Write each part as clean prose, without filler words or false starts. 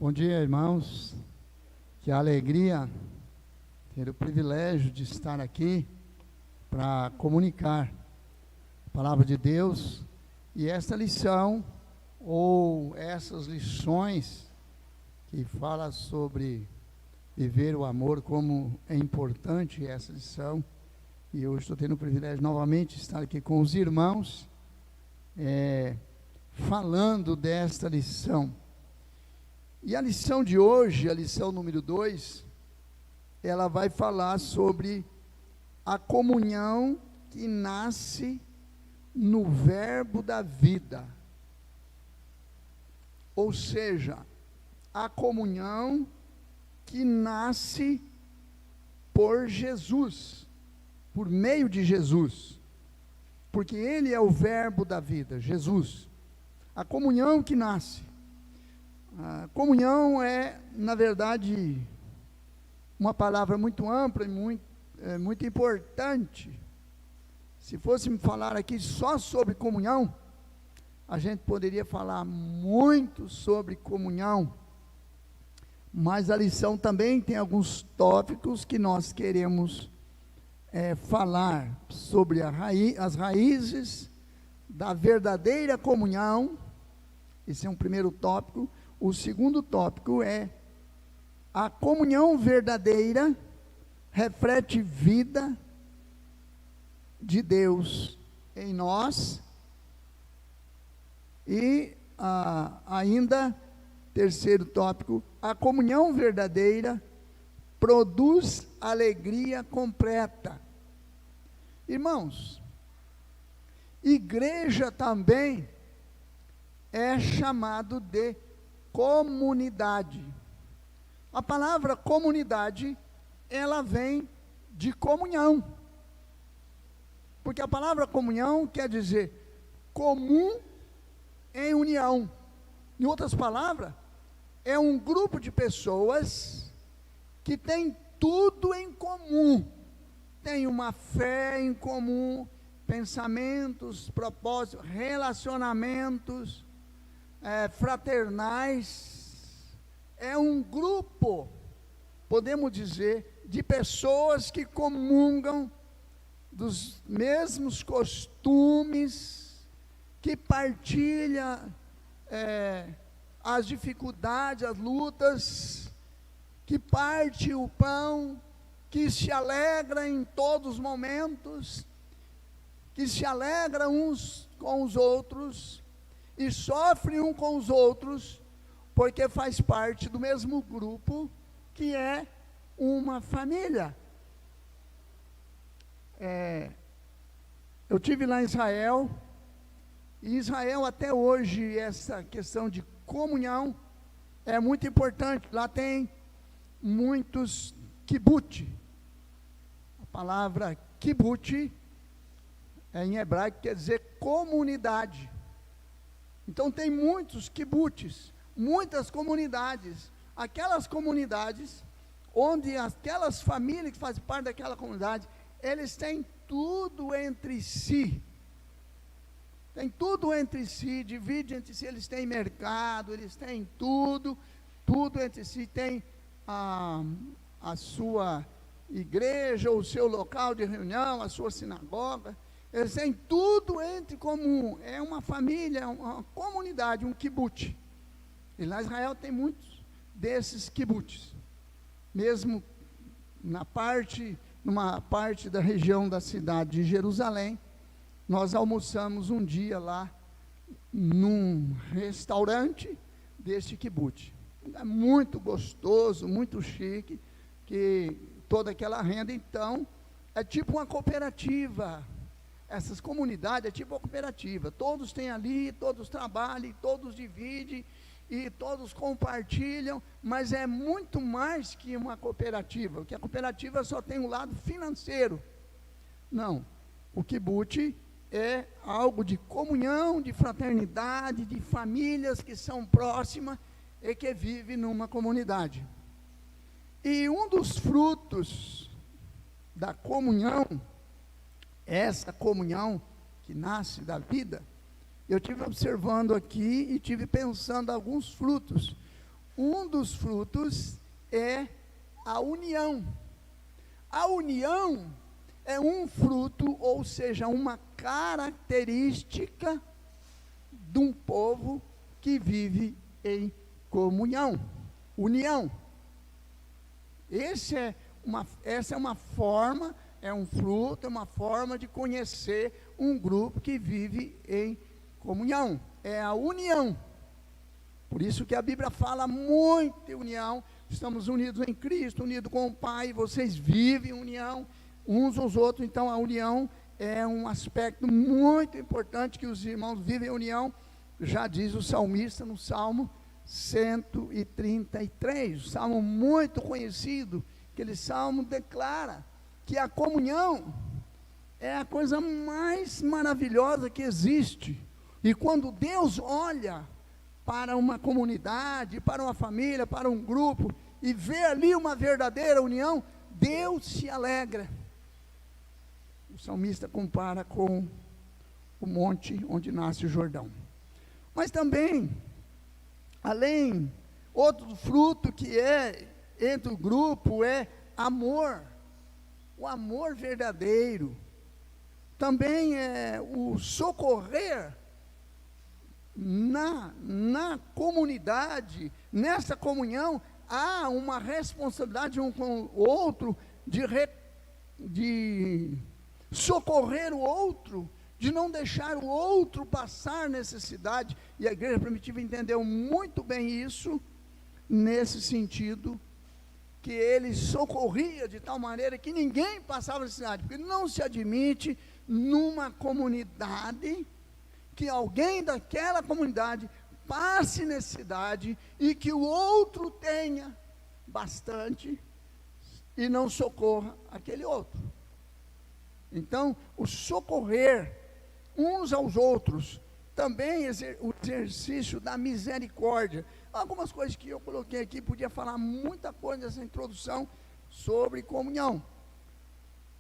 Bom dia, irmãos. Que alegria ter o privilégio de estar aqui para comunicar a palavra de Deus. E esta lição, ou essas lições, que fala sobre viver o amor, como é importante essa lição. E eu estou tendo o privilégio novamente de estar aqui com os irmãos, falando desta lição. E a lição de hoje, a lição número 2, ela vai falar sobre a comunhão que nasce no verbo da vida. Ou seja, a comunhão que nasce por Jesus, por meio de Jesus, porque Ele é o verbo da vida, Jesus. A comunhão que nasce. A comunhão é, na verdade, uma palavra muito ampla e muito importante. Se fôssemos falar aqui só sobre comunhão, a gente poderia falar muito sobre comunhão, mas a lição também tem alguns tópicos que nós queremos falar sobre as raízes da verdadeira comunhão. Esse é um primeiro tópico. O segundo tópico é: a comunhão verdadeira reflete vida de Deus em nós. E ainda, terceiro tópico, a comunhão verdadeira produz alegria completa. Irmãos, igreja também é chamado de comunidade. A palavra comunidade, ela vem de comunhão, porque a palavra comunhão quer dizer comum em união. Em outras palavras, é um grupo de pessoas que tem tudo em comum, tem uma fé em comum, pensamentos, propósitos, relacionamentos fraternais. É um grupo, podemos dizer, de pessoas que comungam dos mesmos costumes, que partilham as dificuldades, as lutas, que parte o pão, que se alegra em todos os momentos, que se alegra uns com os outros, e sofre um com os outros, porque faz parte do mesmo grupo, que é uma família. Eu tive lá em Israel, e Israel até hoje, essa questão de comunhão é muito importante. Lá tem muitos kibbutz. A palavra kibbutz em hebraico quer dizer comunidade. Então tem muitos kibbutz, muitas comunidades. Aquelas comunidades onde aquelas famílias que fazem parte daquela comunidade, eles têm tudo entre si. Tem tudo entre si, divide entre si, eles têm mercado, eles têm tudo entre si. Tem a sua igreja, o seu local de reunião, a sua sinagoga. Eles têm tudo entre comum. É uma família, uma comunidade, um kibbutz. E lá em Israel tem muitos desses kibbutz. Mesmo numa parte da região da cidade de Jerusalém, nós almoçamos um dia lá, num restaurante deste kibbutz. É muito gostoso, muito chique, que toda aquela renda, então, é tipo uma cooperativa. Essas comunidades é tipo uma cooperativa, todos têm ali, todos trabalham, todos dividem, e todos compartilham, mas é muito mais que uma cooperativa, porque a cooperativa só tem um lado financeiro. Não, o kibbutz é algo de comunhão, de fraternidade, de famílias que são próximas e que vivem numa comunidade. E um dos frutos da comunhão, essa comunhão que nasce da vida, eu tive observando aqui e tive pensando alguns frutos. um dos frutos é a união. A união é um fruto, ou seja, uma característica de um povo que vive em comunhão, união. Essa é uma forma, é um fruto, é uma forma de conhecer um grupo que vive em comunhão, é a união. Por isso que a Bíblia fala muito em união, estamos unidos em Cristo, unidos com o Pai, vocês vivem em união uns aos outros, então a união é um aspecto muito importante que os irmãos vivem em união, já diz o salmista no Salmo 133, um salmo muito conhecido. Aquele salmo declara que a comunhão é a coisa mais maravilhosa que existe, e quando Deus olha para uma comunidade, para uma família, para um grupo, e vê ali uma verdadeira união, Deus se alegra. O salmista compara com o monte onde nasce o Jordão. Mas também, além, outro fruto que é entre o grupo é amor, o amor verdadeiro. Também é o socorrer na comunidade, nessa comunhão, há uma responsabilidade um com o outro, de socorrer o outro, de não deixar o outro passar necessidade, e a igreja primitiva entendeu muito bem isso, nesse sentido, que ele socorria de tal maneira que ninguém passava necessidade, porque não se admite numa comunidade, que alguém daquela comunidade passe necessidade, e que o outro tenha bastante, e não socorra aquele outro. Então, o socorrer uns aos outros, também o exercício da misericórdia. Algumas coisas que eu coloquei aqui, podia falar muita coisa nessa introdução sobre comunhão.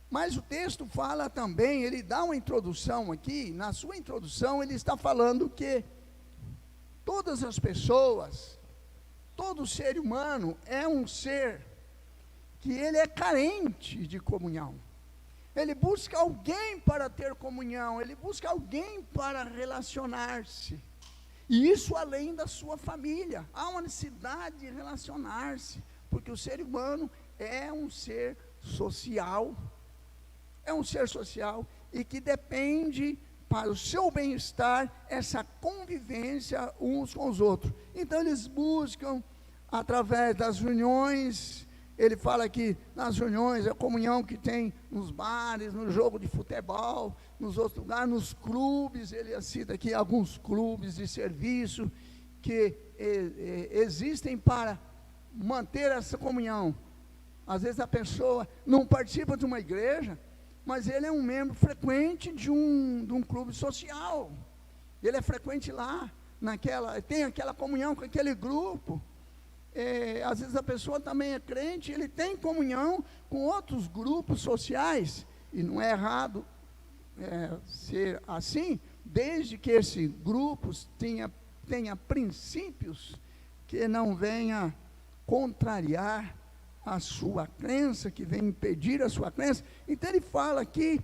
Mas o texto fala também, ele dá uma introdução aqui, na sua introdução ele está falando que todas as pessoas, todo ser humano é um ser que ele é carente de comunhão. Ele busca alguém para ter comunhão, ele busca alguém para relacionar-se. E isso além da sua família. Há uma necessidade de relacionar-se, porque o ser humano é um ser social. É um ser social e que depende para o seu bem-estar essa convivência uns com os outros. Então eles buscam através das reuniões. Ele fala que nas reuniões, a comunhão que tem nos bares, no jogo de futebol, nos outros lugares, nos clubes, ele cita aqui alguns clubes de serviço que existem para manter essa comunhão. Às vezes a pessoa não participa de uma igreja, mas ele é um membro frequente de um clube social. Ele é frequente lá, tem aquela comunhão com aquele grupo. Às vezes a pessoa também é crente, ele tem comunhão com outros grupos sociais, e não é errado ser assim, desde que esse grupo tenha princípios que não venha contrariar a sua crença, que vem impedir a sua crença. Então ele fala aqui,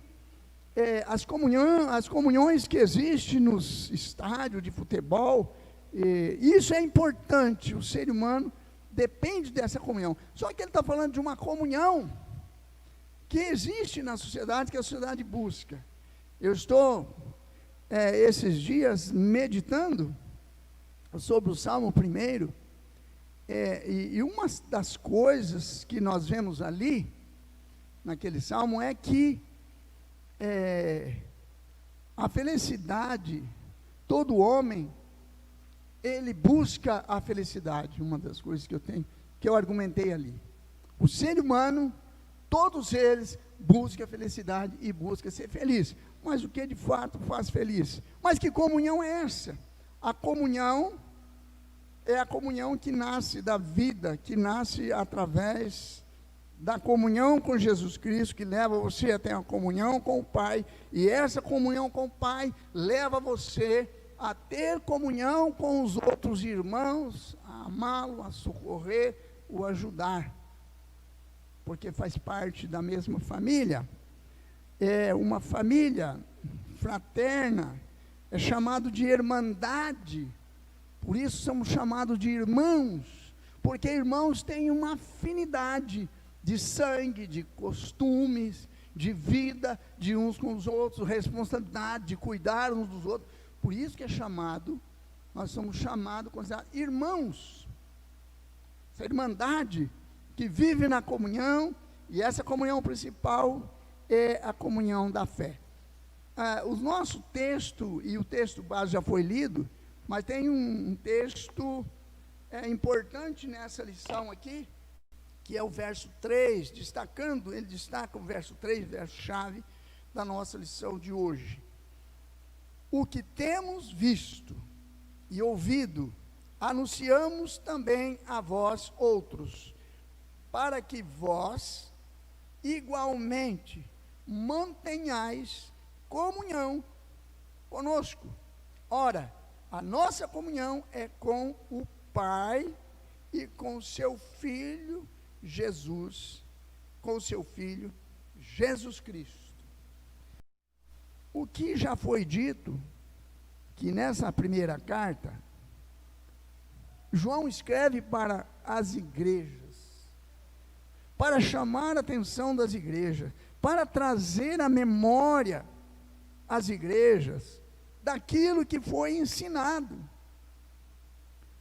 as comunhões que existem nos estádios de futebol, isso é importante, o ser humano depende dessa comunhão. Só que ele está falando de uma comunhão que existe na sociedade, que a sociedade busca. Eu estou, esses dias, meditando sobre o Salmo 1, e uma das coisas que nós vemos ali, naquele Salmo, é que a felicidade, todo homem, ele busca a felicidade. Uma das coisas que eu argumentei ali, o ser humano, todos eles buscam a felicidade e buscam ser feliz, mas o que de fato faz feliz? Mas que comunhão é essa? A comunhão é a comunhão que nasce da vida, que nasce através da comunhão com Jesus Cristo, que leva você a ter uma comunhão com o Pai, e essa comunhão com o Pai leva você a ter comunhão com os outros irmãos, a amá-lo, a socorrer, o ajudar, porque faz parte da mesma família. É uma família fraterna, é chamado de irmandade, por isso somos chamados de irmãos, porque irmãos têm uma afinidade de sangue, de costumes, de vida, de uns com os outros, responsabilidade de cuidar uns dos outros. Por isso que é chamado, nós somos chamados, considerados irmãos. Essa irmandade que vive na comunhão, e essa comunhão principal é a comunhão da fé. O nosso texto, e o texto base já foi lido, mas tem um texto importante nessa lição aqui, que é o verso 3, ele destaca o verso 3, verso-chave da nossa lição de hoje. O que temos visto e ouvido, anunciamos também a vós outros, para que vós, igualmente, mantenhais comunhão conosco. Ora, a nossa comunhão é com o Pai e com seu Filho Jesus, com seu Filho Jesus Cristo. O que já foi dito, que nessa primeira carta, João escreve para as igrejas, para chamar a atenção das igrejas, para trazer à memória as igrejas daquilo que foi ensinado.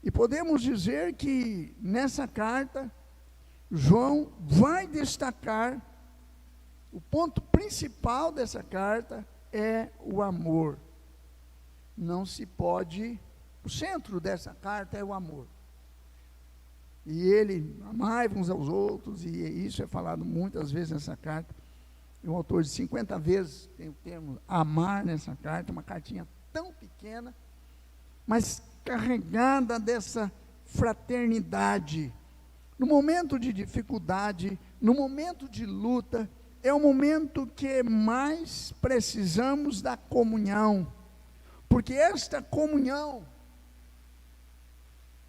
E podemos dizer que nessa carta, João vai destacar, o ponto principal dessa carta é o amor. Não se pode, o centro dessa carta é o amor. E ele, amai uns aos outros, e isso é falado muitas vezes nessa carta. Um autor de 50 vezes tem o termo amar nessa carta, uma cartinha tão pequena, mas carregada dessa fraternidade. No momento de dificuldade, no momento de luta, é o momento que mais precisamos da comunhão, porque esta comunhão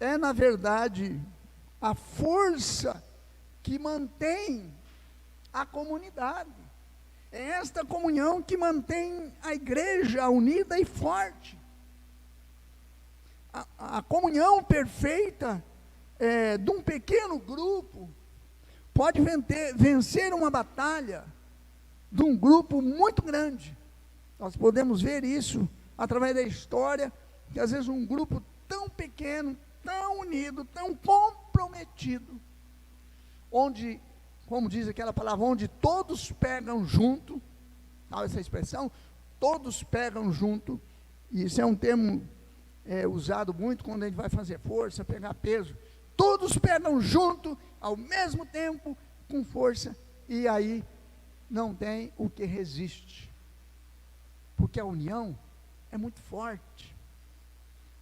é, na verdade, a força que mantém a comunidade. É esta comunhão que mantém a igreja unida e forte. A comunhão perfeita de um pequeno grupo pode vencer uma batalha de um grupo muito grande. Nós podemos ver isso através da história, que às vezes um grupo tão pequeno, tão unido, tão comprometido, onde, como diz aquela palavra, onde todos pegam junto, sabe essa expressão? Todos pegam junto, e isso é um termo usado muito quando a gente vai fazer força, pegar peso. Todos pegam junto, ao mesmo tempo, com força, e aí não tem o que resiste, porque a união é muito forte.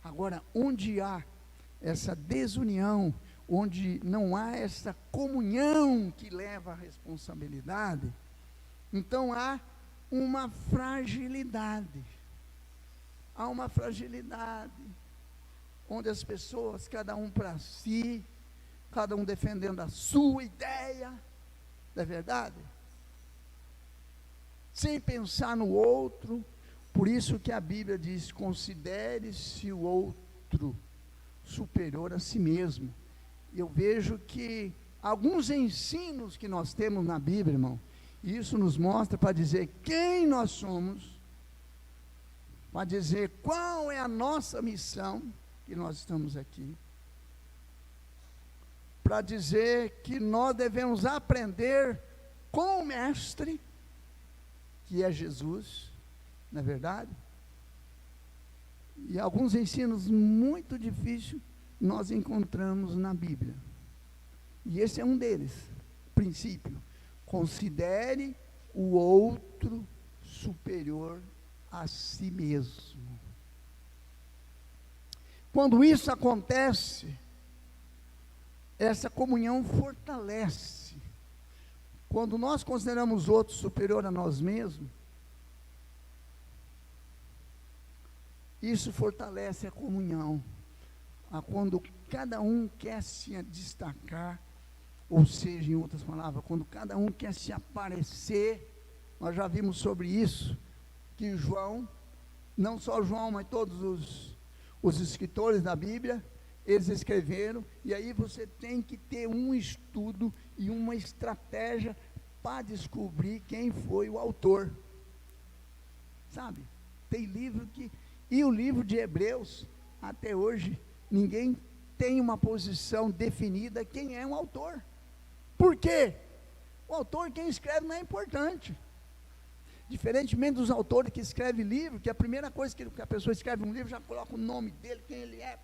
Agora, onde há essa desunião, onde não há essa comunhão que leva à responsabilidade, então há uma fragilidade. Há uma fragilidade, onde as pessoas, cada um para si, cada um defendendo a sua ideia, não é verdade? Sem pensar no outro. Por isso que a Bíblia diz: considere-se o outro superior a si mesmo. Eu vejo que alguns ensinos que nós temos na Bíblia, irmão, isso nos mostra para dizer quem nós somos, para dizer qual é a nossa missão, que nós estamos aqui, para dizer que nós devemos aprender com o Mestre, que é Jesus, não é verdade? E alguns ensinos muito difíceis nós encontramos na Bíblia, e esse é um deles. Princípio: considere o outro superior a si mesmo. Quando isso acontece, essa comunhão fortalece. Quando nós consideramos outros superior a nós mesmos, isso fortalece a comunhão. quando cada um quer se destacar, ou seja, em outras palavras, quando cada um quer se aparecer. Nós já vimos sobre isso, que João, não só João, mas todos os escritores da Bíblia, eles escreveram, e aí você tem que ter um estudo e uma estratégia para descobrir quem foi o autor, sabe? Tem livro que, e o livro de Hebreus, até hoje, ninguém tem uma posição definida quem é o autor. Por quê? O autor, quem escreve, não é importante. Diferentemente dos autores que escrevem livro, que a primeira coisa que a pessoa escreve um livro, já coloca o nome dele, quem ele é,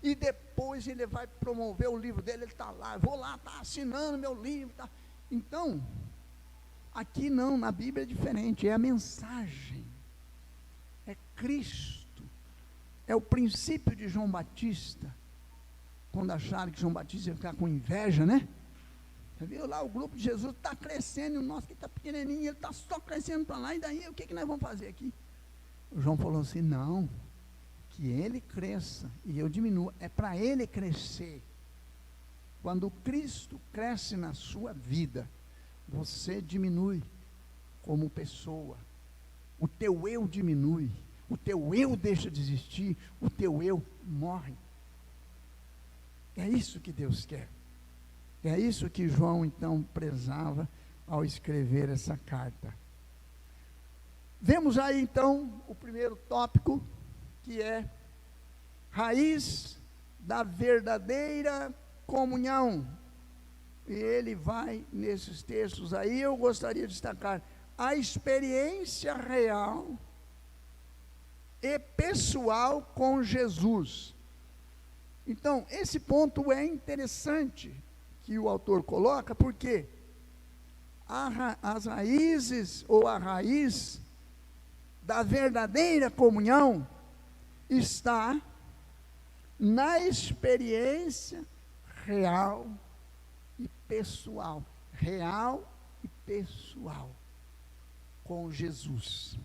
e depois ele vai promover o livro dele, ele está lá, vou lá, está assinando meu livro. Tá. Então, aqui não, na Bíblia é diferente, é a mensagem, é Cristo, é o princípio de João Batista, quando acharam que João Batista ia ficar com inveja, né? Você viu lá, o grupo de Jesus está crescendo, e o nosso que está pequenininho, ele está só crescendo para lá, e daí o que nós vamos fazer aqui? O João falou assim, não, que ele cresça e eu diminua, é para ele crescer. Quando Cristo cresce na sua vida, você diminui como pessoa, o teu eu diminui, o teu eu deixa de existir, o teu eu morre. É isso que Deus quer. É isso que João então prezava ao escrever essa carta. Vemos aí então o primeiro tópico, que é raiz da verdadeira comunhão. E ele vai nesses textos aí, eu gostaria de destacar a experiência real e pessoal com Jesus. Então, esse ponto é interessante que o autor coloca, porque as raízes, ou a raiz da verdadeira comunhão, está na experiência real e pessoal, com Jesus.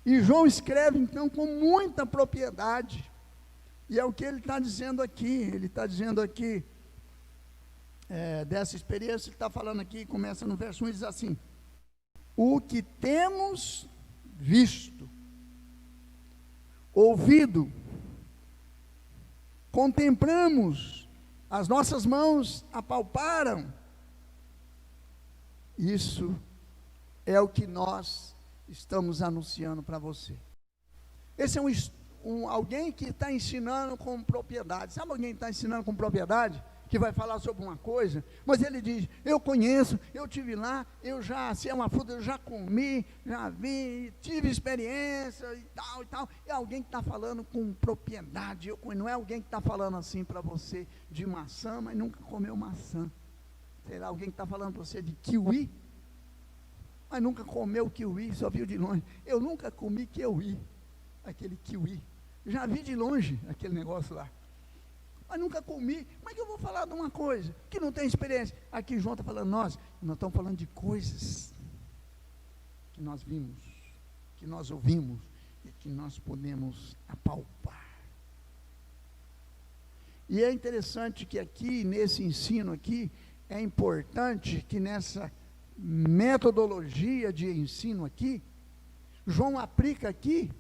E João escreve então com muita propriedade, e é o que ele está dizendo aqui. Ele está dizendo aqui, dessa experiência, ele está falando aqui, começa no verso 1 e diz assim: o que temos visto, ouvido, contemplamos, as nossas mãos apalparam, isso é o que nós estamos anunciando para você. Esse é alguém que está ensinando com propriedade. Sabe alguém que está ensinando com propriedade? Que vai falar sobre uma coisa, mas ele diz, eu conheço, eu estive lá, eu já, se é uma fruta, eu já comi, já vi, tive experiência e tal, é alguém que está falando com propriedade. Não é alguém que está falando assim para você de maçã, mas nunca comeu maçã. Sei lá, alguém que está falando para você de kiwi, mas nunca comeu kiwi, só viu de longe. Eu nunca comi kiwi, aquele kiwi, já vi de longe aquele negócio lá, mas nunca comi. Como é que eu vou falar de uma coisa que não tem experiência? Aqui João está falando, nós estamos falando de coisas que nós vimos, que nós ouvimos e que nós podemos apalpar. E é interessante que aqui, nesse ensino aqui, é importante que nessa metodologia de ensino aqui, João aplica aqui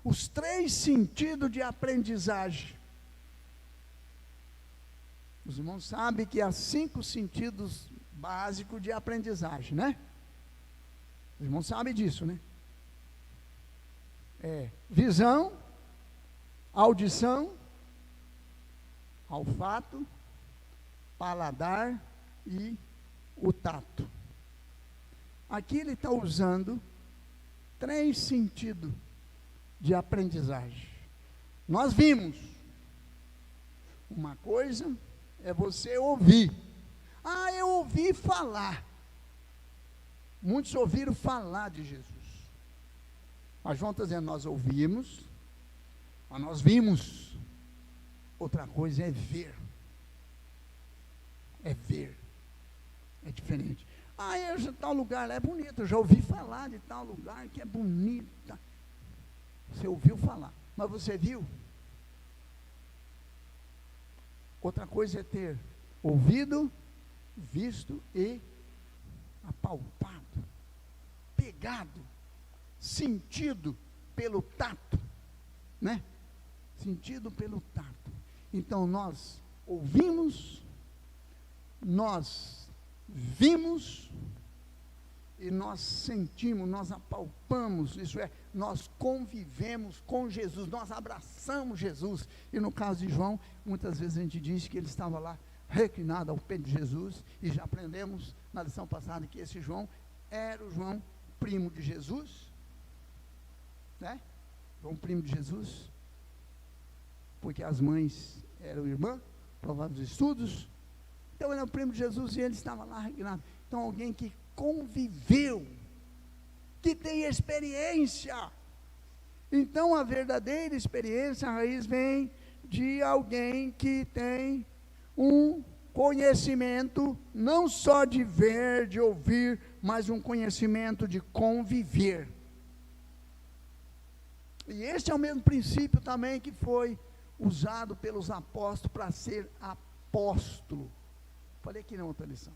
os 3 sentidos de aprendizagem. Os irmãos sabem que há 5 sentidos básicos de aprendizagem, né? Os irmãos sabem disso, né? Visão, audição, olfato, paladar e o tato. Aqui ele está usando 3 sentidos de aprendizagem. Nós vimos uma coisa, é você ouvir. Eu ouvi falar. Muitos ouviram falar de Jesus. Mas João está dizendo, nós ouvimos, mas nós vimos. Outra coisa é ver. É ver. É diferente. Tal lugar lá é bonito, eu já ouvi falar de tal lugar que é bonita. Você ouviu falar, mas você viu? outra coisa é ter ouvido, visto e apalpado, pegado, sentido pelo tato, né? Sentido pelo tato. Então nós ouvimos, nós vimos e nós sentimos, nós apalpamos, isso é, nós convivemos com Jesus, nós abraçamos Jesus. E no caso de João, muitas vezes a gente diz que ele estava lá reclinado ao pé de Jesus, e já aprendemos na lição passada que esse João era o João primo de Jesus, né? João primo de Jesus, porque as mães eram irmãs, provados estudos, então ele era o primo de Jesus e ele estava lá reclinado. Então alguém que conviveu, que tem experiência. Então a verdadeira experiência, a raiz vem de alguém que tem um conhecimento, não só de ver, de ouvir, mas um conhecimento de conviver. E este é o mesmo princípio também que foi usado pelos apóstolos para ser apóstolo. Falei aqui na outra lição.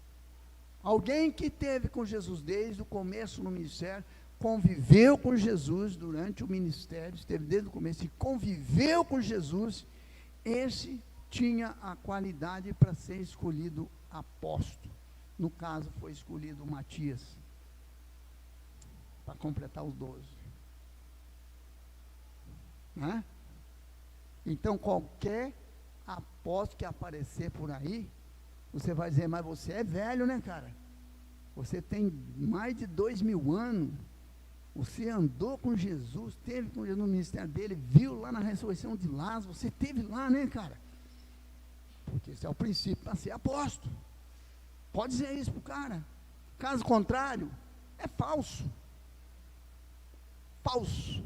Alguém que esteve com Jesus desde o começo no ministério, conviveu com Jesus durante o ministério, esteve desde o começo e conviveu com Jesus, esse tinha a qualidade para ser escolhido apóstolo. No caso, foi escolhido Matias, para completar os 12. Né? Então, qualquer apóstolo que aparecer por aí, você vai dizer, mas você é velho, né, cara? Você tem mais de 2000 anos, você andou com Jesus, esteve com Jesus no ministério dele, viu lá na ressurreição de Lázaro, você esteve lá, né, cara? Porque esse é o princípio para ser apóstolo. Pode dizer isso para o cara. Caso contrário, é falso. Falso.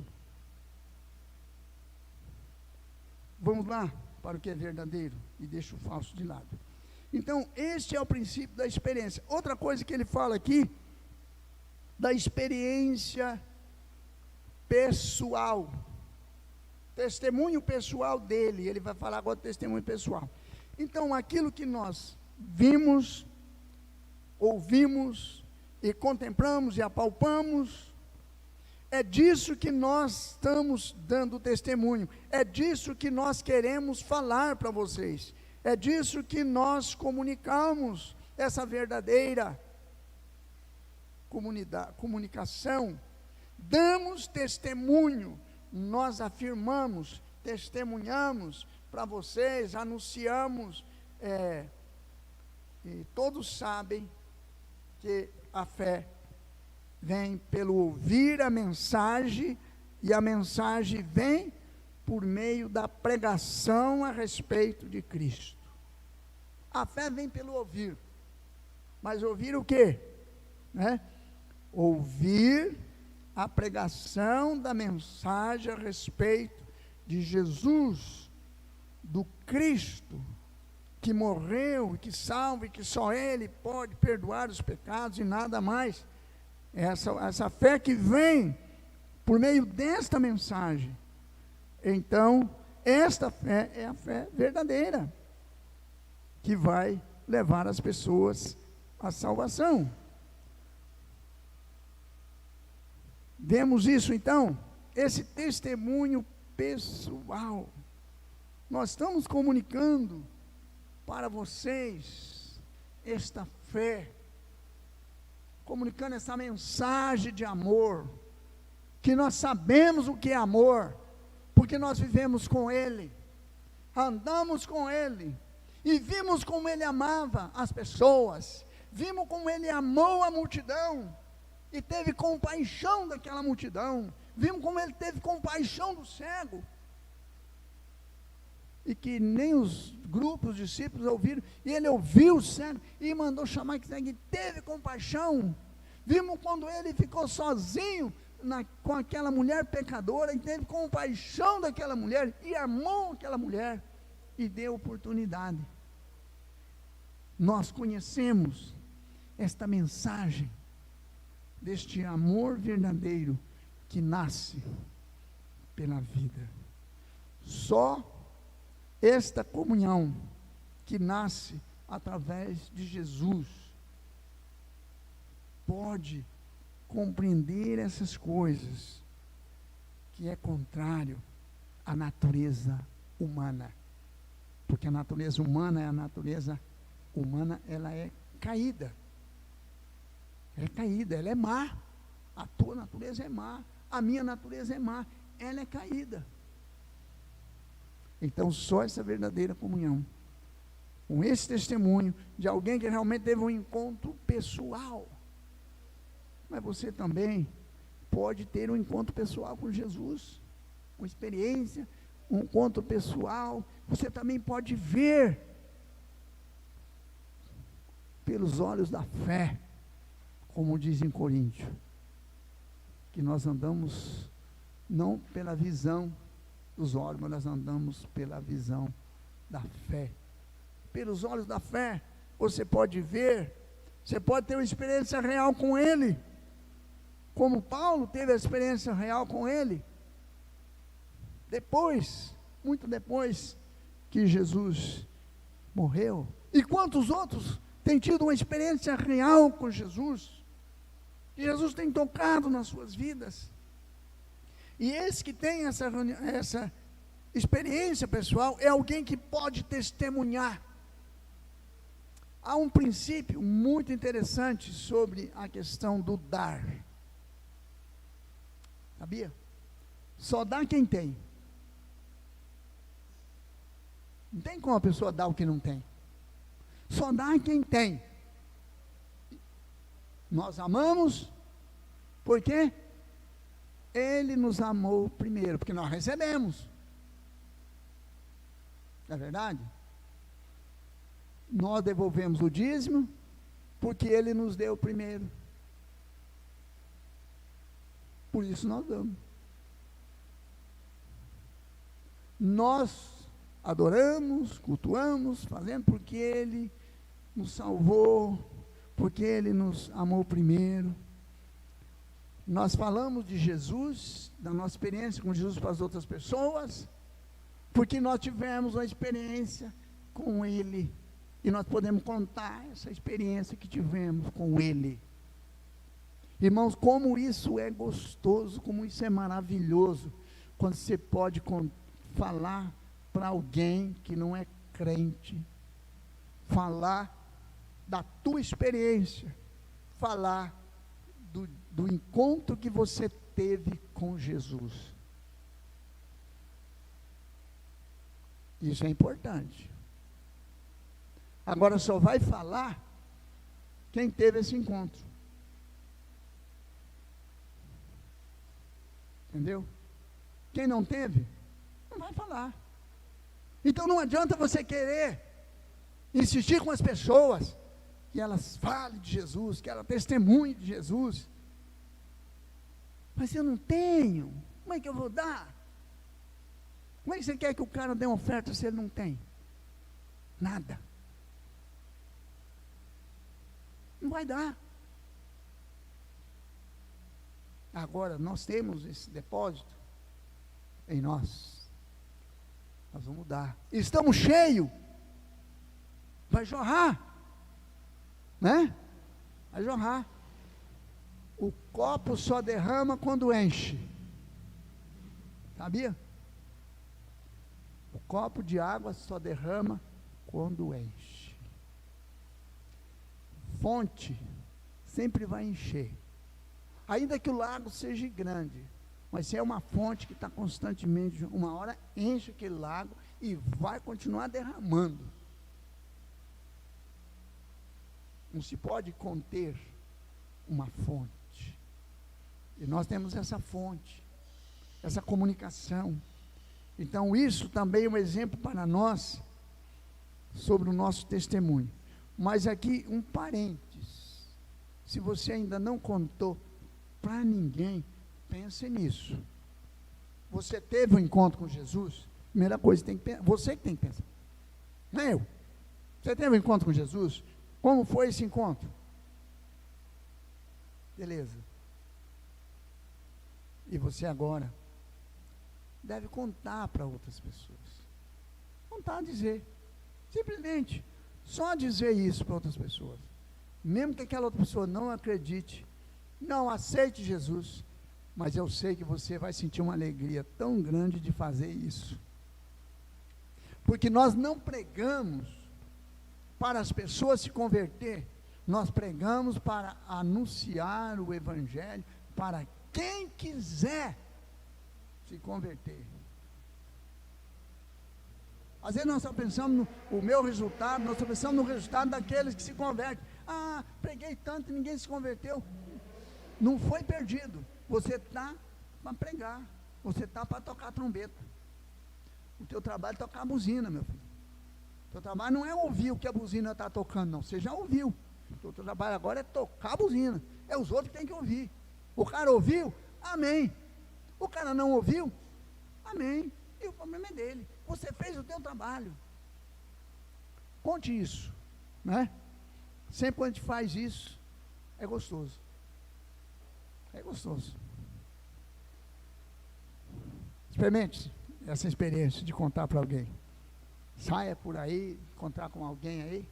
Vamos lá para o que é verdadeiro e deixa o falso de lado. Então, este é o princípio da experiência. Outra coisa que ele fala aqui, da experiência pessoal. Testemunho pessoal dele. Ele vai falar agora do testemunho pessoal. Então, aquilo que nós vimos, ouvimos e contemplamos e apalpamos, é disso que nós estamos dando testemunho, é disso que nós queremos falar para vocês, é disso que nós comunicamos, essa verdadeira comunicação, damos testemunho, nós afirmamos, testemunhamos para vocês, anunciamos, e todos sabem que a fé vem pelo ouvir a mensagem, e a mensagem vem por meio da pregação a respeito de Cristo. A fé vem pelo ouvir, mas ouvir o quê? Né? Ouvir a pregação da mensagem a respeito de Jesus, do Cristo, que morreu, que salva, e que só Ele pode perdoar os pecados e nada mais. Essa fé que vem por meio desta mensagem. Então, esta fé é a fé verdadeira, que vai levar as pessoas à salvação. Vemos isso então, esse testemunho pessoal. Nós estamos comunicando para vocês esta fé, comunicando essa mensagem de amor, que nós sabemos o que é amor, porque nós vivemos com Ele, andamos com Ele, e vimos como Ele amava as pessoas, vimos como Ele amou a multidão, e teve compaixão daquela multidão, vimos como Ele teve compaixão do cego, e que nem os grupos, os discípulos ouviram, e Ele ouviu o cego, e mandou chamar que cego, e teve compaixão. Vimos quando Ele ficou sozinho com aquela mulher pecadora, e teve compaixão daquela mulher, e amou aquela mulher, e deu oportunidade. Nós conhecemos esta mensagem, deste amor verdadeiro, que nasce pela vida. Só esta comunhão que nasce através de Jesus pode compreender essas coisas, que é contrário à natureza humana, porque a natureza humana ela é caída, ela é má. A tua natureza é má, a minha natureza é má, ela é caída. Então só essa verdadeira comunhão, com esse testemunho de alguém que realmente teve um encontro pessoal. Mas você também pode ter um encontro pessoal com Jesus, uma experiência, um encontro pessoal. Você também pode ver pelos olhos da fé, como diz em Coríntios, que nós andamos não pela visão dos olhos, mas nós andamos pela visão da fé. Pelos olhos da fé, você pode ver, você pode ter uma experiência real com Ele, como Paulo teve a experiência real com Ele, depois, muito depois que Jesus morreu. E quantos outros têm tido uma experiência real com Jesus? Jesus tem tocado nas suas vidas. E esse que tem essa experiência pessoal é alguém que pode testemunhar. Há um princípio muito interessante sobre a questão do dar. Sabia? Só dá quem tem. Não tem como a pessoa dar o que não tem. Só dá quem tem. Nós amamos porque Ele nos amou primeiro, porque nós recebemos. Não é verdade? Nós devolvemos o dízimo porque Ele nos deu primeiro. Por isso nós damos. Nós adoramos, cultuamos, fazemos porque Ele nos salvou, porque Ele nos amou primeiro. Nós falamos de Jesus, da nossa experiência com Jesus para as outras pessoas, porque nós tivemos uma experiência com Ele, e nós podemos contar essa experiência que tivemos com Ele. Irmãos, como isso é gostoso, como isso é maravilhoso, quando você pode falar para alguém que não é crente, falar da tua experiência, falar do encontro que você teve com Jesus. Isso é importante. Agora só vai falar quem teve esse encontro. Entendeu? Quem não teve, não vai falar. Então não adianta você querer insistir com as pessoas que elas falem de Jesus, que elas testemunhem de Jesus. Mas eu não tenho, como é que eu vou dar? Como é que você quer que o cara dê uma oferta se ele não tem? Nada. Não vai dar. Agora, nós temos esse depósito em nós. Nós vamos dar. Estamos cheios. Vai jorrar. Né? Vai jorrar. O copo só derrama quando enche. Sabia? O copo de água só derrama quando enche. Fonte sempre vai encher. Ainda que o lago seja grande, mas se é uma fonte que está constantemente, uma hora enche aquele lago e vai continuar derramando. Não se pode conter uma fonte. E nós temos essa fonte, essa comunicação. Então isso também é um exemplo para nós, sobre o nosso testemunho. Mas aqui um parênteses, se você ainda não contou para ninguém, pense nisso. Você teve um encontro com Jesus? Primeira coisa, tem que, você que tem que pensar, não é eu. Você teve um encontro com Jesus? Como foi esse encontro? Beleza. E você agora deve contar para outras pessoas. Contar, dizer. Simplesmente, só dizer isso para outras pessoas. Mesmo que aquela outra pessoa não acredite, não aceite Jesus, mas eu sei que você vai sentir uma alegria tão grande de fazer isso. Porque nós não pregamos para as pessoas se converter, nós pregamos para anunciar o Evangelho para quem quiser se converter. Às vezes nós só pensamos no meu resultado, nós só pensamos no resultado daqueles que se convertem. Ah, preguei tanto e ninguém se converteu. Não foi perdido. Você está para pregar, você está para tocar trombeta. O teu trabalho é tocar a buzina, meu filho. O teu trabalho não é ouvir o que a buzina está tocando, não. Você já ouviu. O teu trabalho agora é tocar a buzina. É os outros que têm que ouvir. O cara ouviu? Amém. O cara não ouviu? Amém. E o problema é dele. Você fez o teu trabalho. Conte isso, né? Sempre quando a gente faz isso, é gostoso. É gostoso. Experimente essa experiência de contar para alguém. Saia por aí, encontrar com alguém aí.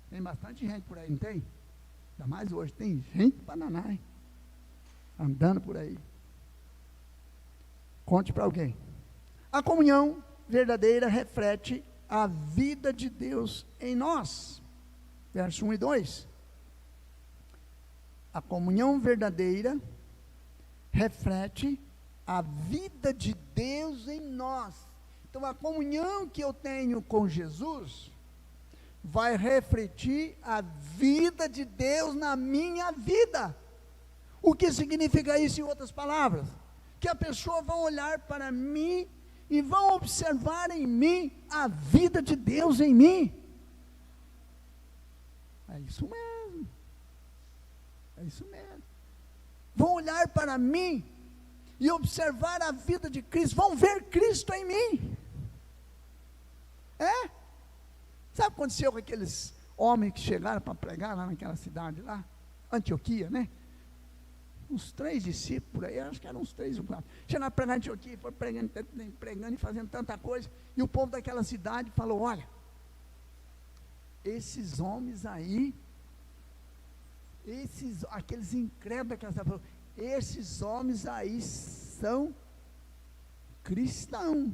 Tem bastante gente por aí, não tem? Ainda mais hoje, tem gente para danar, hein? Andando por aí. Conte para alguém. A comunhão verdadeira reflete a vida de Deus em nós. Verso 1 e 2. A comunhão verdadeira reflete a vida de Deus em nós. Então, a comunhão que eu tenho com Jesus vai refletir a vida de Deus na minha vida. O que significa isso em outras palavras? Que a pessoa vai olhar para mim e vão observar em mim a vida de Deus em mim. É isso mesmo. É isso mesmo. Vão olhar para mim e observar a vida de Cristo, vão ver Cristo em mim. É? Sabe o que aconteceu com aqueles homens que chegaram para pregar lá naquela cidade lá? Antioquia, né? Uns 3 discípulos aí, acho que eram uns 3 ou 4. Chegaram para pregar em Antioquia, foi pregando e fazendo tanta coisa. E o povo daquela cidade falou: olha, esses homens aí, aqueles incrédulos daquela cidade, esses homens aí são cristãos.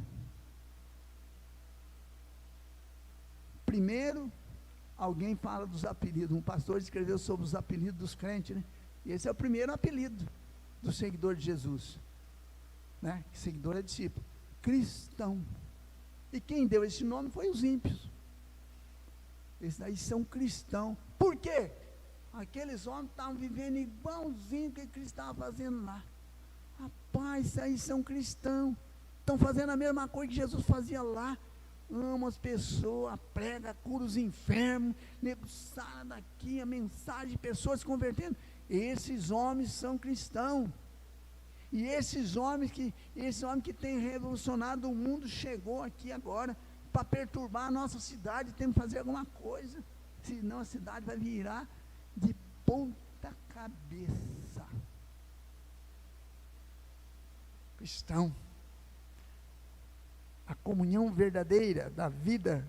Primeiro, alguém fala dos apelidos. Um pastor escreveu sobre os apelidos dos crentes, né? E esse é o primeiro apelido do seguidor de Jesus, né? Seguidor é discípulo, cristão. E quem deu esse nome foi os ímpios. Esses daí são cristãos. Por quê? Aqueles homens estavam vivendo igualzinho que Cristo estava fazendo lá. Rapaz, esses aí são cristãos. Estão fazendo a mesma coisa que Jesus fazia lá. Ama as pessoas, prega, cura os enfermos, nego sai daqui, a mensagem de pessoas se convertendo. Esses homens são cristãos. E esse homem que tem revolucionado o mundo chegou aqui agora para perturbar a nossa cidade, temos que fazer alguma coisa, senão a cidade vai virar de ponta cabeça. Cristão. A comunhão verdadeira da vida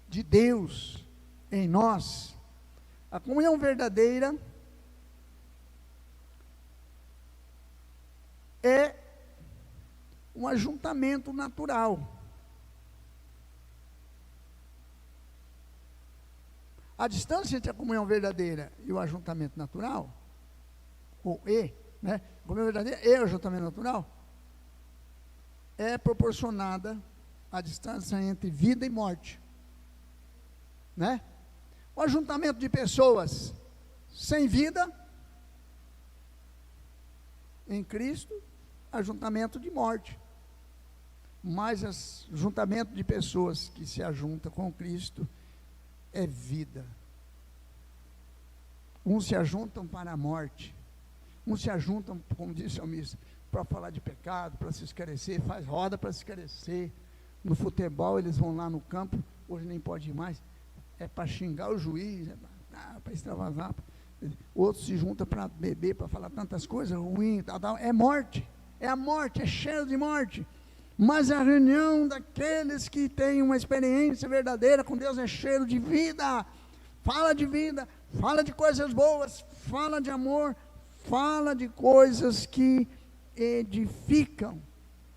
de Deus em nós. A comunhão verdadeira é um ajuntamento natural. A distância entre a comunhão verdadeira e o ajuntamento natural, né? A comunhão verdadeira e o ajuntamento natural, é proporcionada à distância entre vida e morte, né? O ajuntamento de pessoas sem vida em Cristo, ajuntamento de morte. Mas o ajuntamento de pessoas que se ajuntam com Cristo é vida. Uns se ajuntam para a morte, uns se ajuntam, como disse o salmista, para falar de pecado, para se esclarecer, faz roda para se esclarecer. No futebol eles vão lá no campo, hoje nem pode ir mais, é para xingar o juiz, é para extravasar. Outros se juntam para beber, para falar tantas coisas ruins, tal. É morte, é a morte, é cheiro de morte. Mas a reunião daqueles que têm uma experiência verdadeira com Deus é cheiro de vida, fala de coisas boas, fala de amor, fala de coisas que edificam,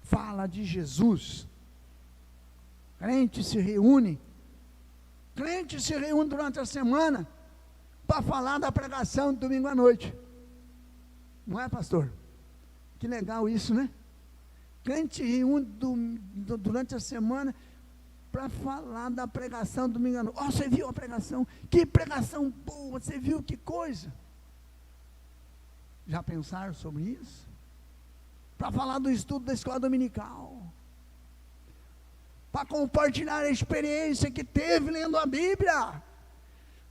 fala de Jesus. Crente se reúne durante a semana para falar da pregação de domingo à noite. Não é, pastor? Que legal isso, né? Crente reúne durante a semana para falar da pregação domingo à noite. Você viu a pregação? Que pregação boa, você viu que coisa? Já pensaram sobre isso? Para falar do estudo da escola dominical, para compartilhar a experiência que teve lendo a Bíblia,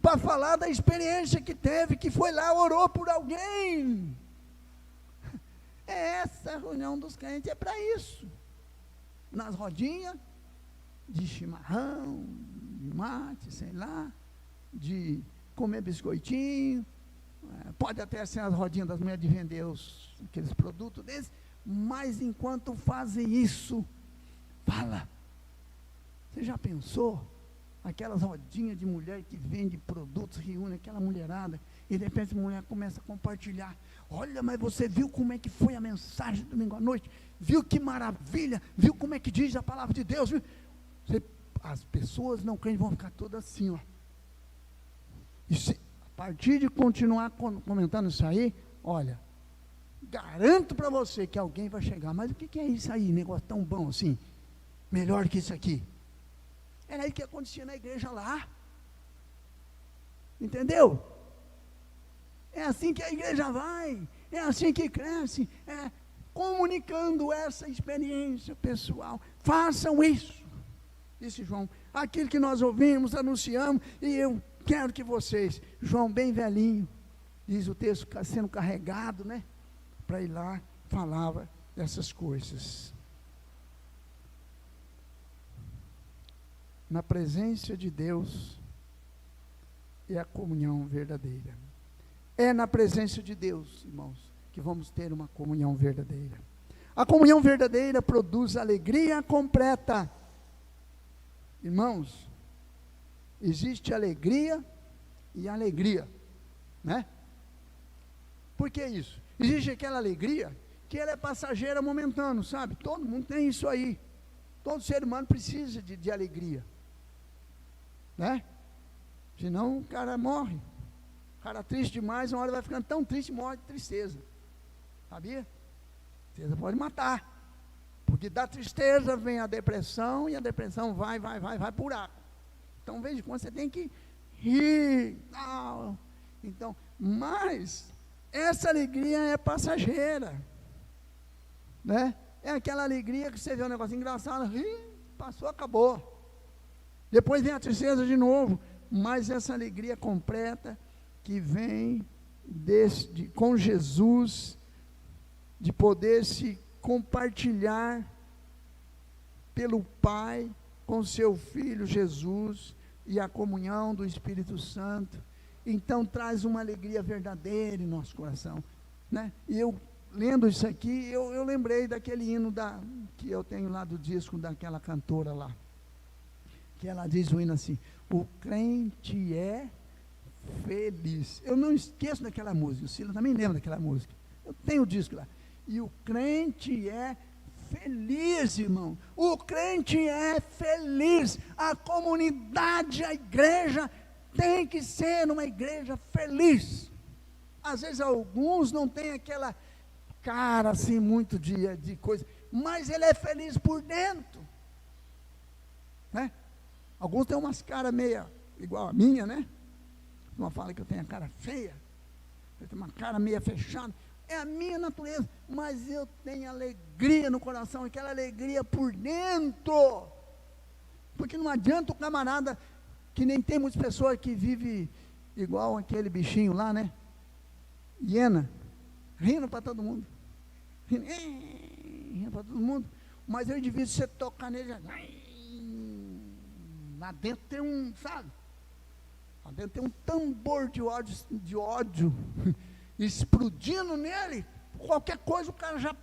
para falar da experiência que teve, que foi lá, orou por alguém. Essa reunião dos crentes é para isso. Nas rodinhas de chimarrão, de mate, sei lá, de comer biscoitinho, pode até ser as rodinhas das mulheres de vender aqueles produtos desses, mas enquanto fazem isso, fala. Você já pensou? Aquelas rodinhas de mulher que vende produtos, reúne aquela mulherada, e de repente a mulher começa a compartilhar. Olha, mas você viu como é que foi a mensagem de domingo à noite? Viu que maravilha? Viu como é que diz a palavra de Deus? As pessoas não crentes vão ficar todas assim, ó. E a partir de continuar comentando isso aí, olha, garanto para você que alguém vai chegar. Mas o que é isso aí? Negócio tão bom assim? Melhor que isso aqui. Era aí que acontecia na igreja lá. Entendeu? É assim que a igreja vai, é assim que cresce, comunicando essa experiência pessoal. Façam isso, disse João. Aquilo que nós ouvimos, anunciamos, e eu quero que vocês, João bem velhinho, diz o texto, sendo carregado, né, para ir lá, falava dessas coisas. Na presença de Deus é a comunhão verdadeira. É na presença de Deus, irmãos, que vamos ter uma comunhão verdadeira. A comunhão verdadeira produz alegria completa. Irmãos, existe alegria e alegria, né? Por que isso? Existe aquela alegria que ela é passageira, momentânea, sabe? Todo mundo tem isso aí. Todo ser humano precisa de alegria, né? Senão o cara morre. O cara triste demais, uma hora vai ficando tão triste, morre de tristeza. Sabia? Tristeza pode matar. Porque da tristeza vem a depressão, e a depressão vai por água. Então, veja, quando você tem que rir, tal. Então, mas essa alegria é passageira, né? É aquela alegria que você vê um negócio engraçado, ri, passou, acabou. Depois vem a tristeza de novo, mas essa alegria completa que vem com Jesus, de poder se compartilhar pelo Pai com seu Filho Jesus e a comunhão do Espírito Santo, então traz uma alegria verdadeira em nosso coração, né? E eu, lendo isso aqui, eu lembrei daquele hino que eu tenho lá do disco daquela cantora lá, que ela diz o hino assim: o crente é feliz. Eu não esqueço daquela música, o Silas também lembra daquela música, eu tenho o disco lá. E o crente é feliz, irmão. O crente é feliz. A comunidade, a igreja tem que ser uma igreja feliz. Às vezes alguns não têm aquela cara assim muito de coisa, mas ele é feliz por dentro, né? Alguns têm umas caras meia igual a minha, né? Uma fala que eu tenho a cara feia, eu tenho uma cara meia fechada. É a minha natureza, mas eu tenho alegria no coração, aquela alegria por dentro, porque não adianta o camarada, que nem tem muitas pessoas que vivem igual aquele bichinho lá, né? Hiena, rindo para todo mundo, rindo para todo mundo, mas eu devia você tocar nele, lá dentro tem um, sabe? Lá dentro tem um tambor de ódio explodindo nele, qualquer coisa o cara já...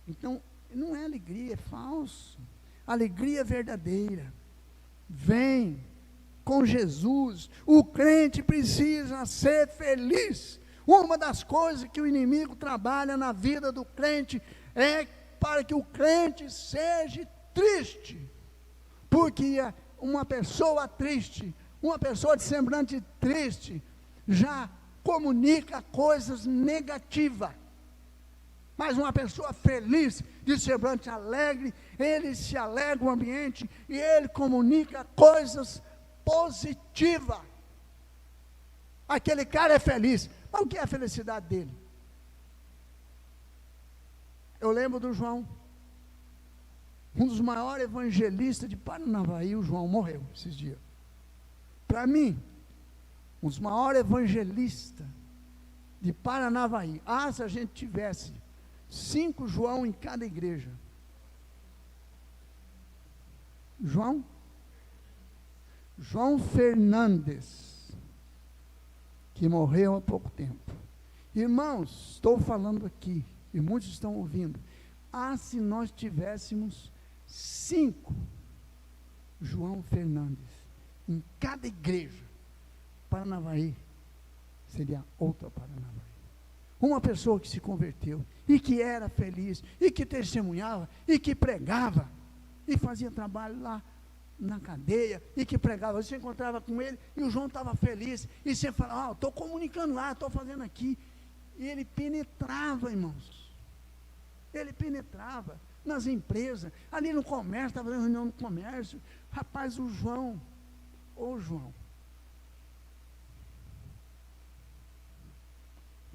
Então, Não é alegria, é falso. Alegria verdadeira vem com Jesus. O crente precisa ser feliz. Uma das coisas que o inimigo trabalha na vida do crente é para que o crente seja triste, porque uma pessoa triste, uma pessoa de semblante triste, já comunica coisas negativas. Mas uma pessoa feliz, de semblante alegre, ele se alegra o ambiente e ele comunica coisas positivas. Aquele cara é feliz. Mas o que é a felicidade dele? Eu lembro do João, um dos maiores evangelistas de Paranavaí. O João morreu esses dias. Para mim, um dos maiores evangelistas de Paranavaí. Se a gente tivesse 5 João em cada igreja. João Fernandes, que morreu há pouco tempo. Irmãos, estou falando aqui, e muitos estão ouvindo. Se nós tivéssemos 5 João Fernandes em cada igreja, Paranavaí seria outra Paranavaí. Uma pessoa que se converteu, e que era feliz, e que testemunhava, e que pregava, e fazia trabalho lá na cadeia, e que pregava. Você encontrava com ele, e o João estava feliz, e você falava, estou comunicando lá, estou fazendo aqui. E ele penetrava, irmãos. Ele penetrava nas empresas, ali no comércio, estava fazendo reunião no comércio. Rapaz, o João,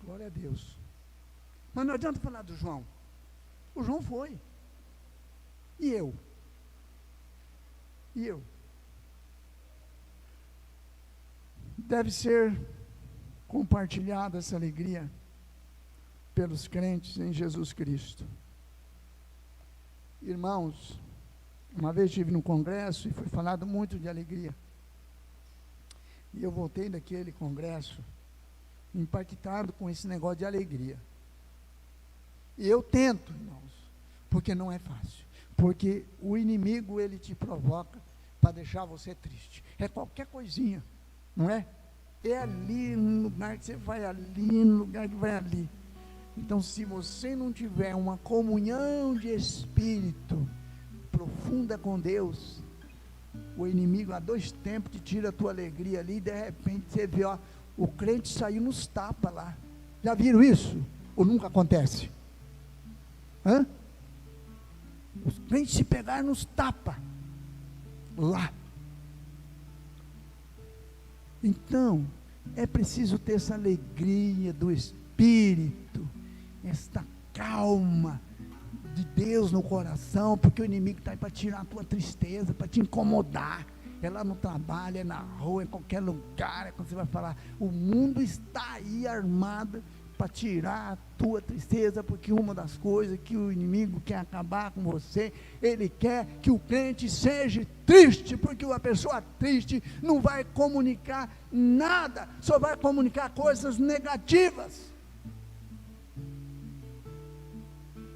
glória a Deus. Mas não adianta falar do João. O João foi. E eu? Deve ser compartilhada essa alegria pelos crentes em Jesus Cristo. Irmãos, uma vez estive num congresso e foi falado muito de alegria. E eu voltei daquele congresso impactado com esse negócio de alegria. E eu tento, irmãos, porque não é fácil. Porque o inimigo, ele te provoca para deixar você triste. É qualquer coisinha, não é? É ali no lugar que você vai ali, no lugar que vai ali. Então, se você não tiver uma comunhão de espírito profunda com Deus, o inimigo a 2 tempos te tira a tua alegria ali, e de repente você vê, o crente saiu nos tapas lá. Já viram isso? Ou nunca acontece? Os crentes se pegaram nos tapas lá. Então, é preciso ter essa alegria do Espírito, esta calma de Deus no coração, porque o inimigo está aí para tirar a tua tristeza, para te incomodar. É lá no trabalho, é na rua, é em qualquer lugar, é quando você vai falar. O mundo está aí armado para tirar a tua tristeza, porque uma das coisas que o inimigo quer acabar com você, ele quer que o crente seja triste, porque uma pessoa triste não vai comunicar nada, só vai comunicar coisas negativas.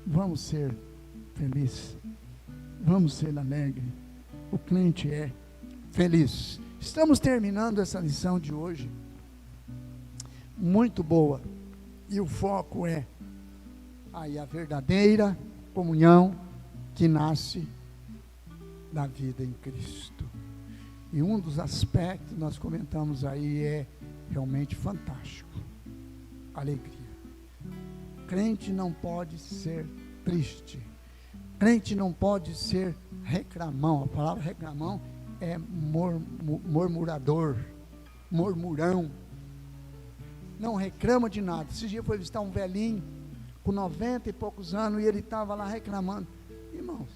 Vamos ser felizes, vamos ser alegres. O crente é feliz. Estamos terminando essa lição de hoje, muito boa, e o foco é aí a verdadeira comunhão que nasce da vida em Cristo. E um dos aspectos que nós comentamos aí é realmente fantástico: alegria. Crente não pode ser triste, crente não pode ser reclamão. A palavra reclamão é murmurador, murmurão, não reclama de nada. Esse dia foi visitar um velhinho com 90 e poucos anos, e ele estava lá reclamando. Irmãos,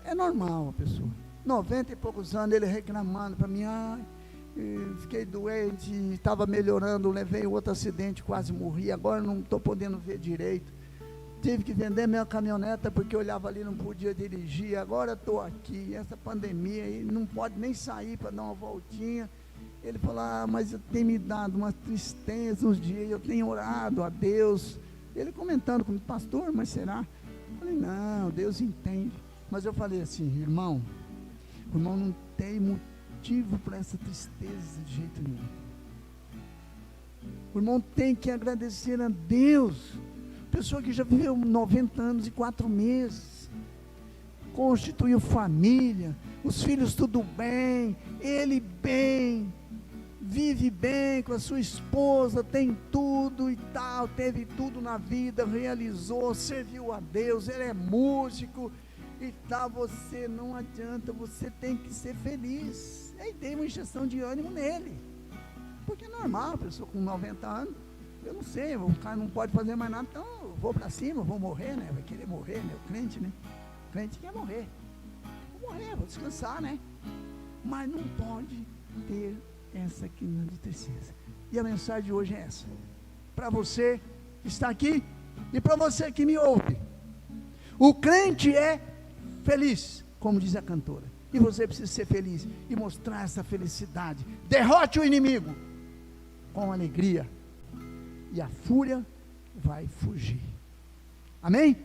é normal a pessoa, 90 e poucos anos, ele reclamando para mim: fiquei doente, estava melhorando, levei outro acidente, quase morri, agora não estou podendo ver direito, tive que vender minha caminhoneta porque eu olhava ali, não podia dirigir, agora estou aqui, essa pandemia aí, não pode nem sair para dar uma voltinha. Ele falou: mas tem me dado uma tristeza uns dias, eu tenho orado a Deus. Ele comentando comigo: pastor, mas será? Eu falei, não, Deus entende. Mas eu falei assim, irmão, o irmão não tem motivo para essa tristeza de jeito nenhum. O irmão tem que agradecer a Deus. Pessoa que já viveu 90 anos e 4 meses, constituiu família, os filhos tudo bem, ele bem, vive bem com a sua esposa, tem tudo e tal, teve tudo na vida, realizou, serviu a Deus, ele é músico e tal. Você não adianta, você tem que ser feliz. Aí dei uma injeção de ânimo nele, porque é normal, a pessoa com 90 anos, eu não sei, o cara não pode fazer mais nada, então eu vou para cima, vou morrer, né? Vai querer morrer, né? O crente, né? O crente quer morrer. Vou morrer, vou descansar, né? Mas não pode ter essa clima de tristeza. E a mensagem de hoje é essa, para você que está aqui e para você que me ouve. O crente é feliz, como diz a cantora, e você precisa ser feliz e mostrar essa felicidade. Derrote o inimigo com alegria, e a fúria vai fugir. Amém?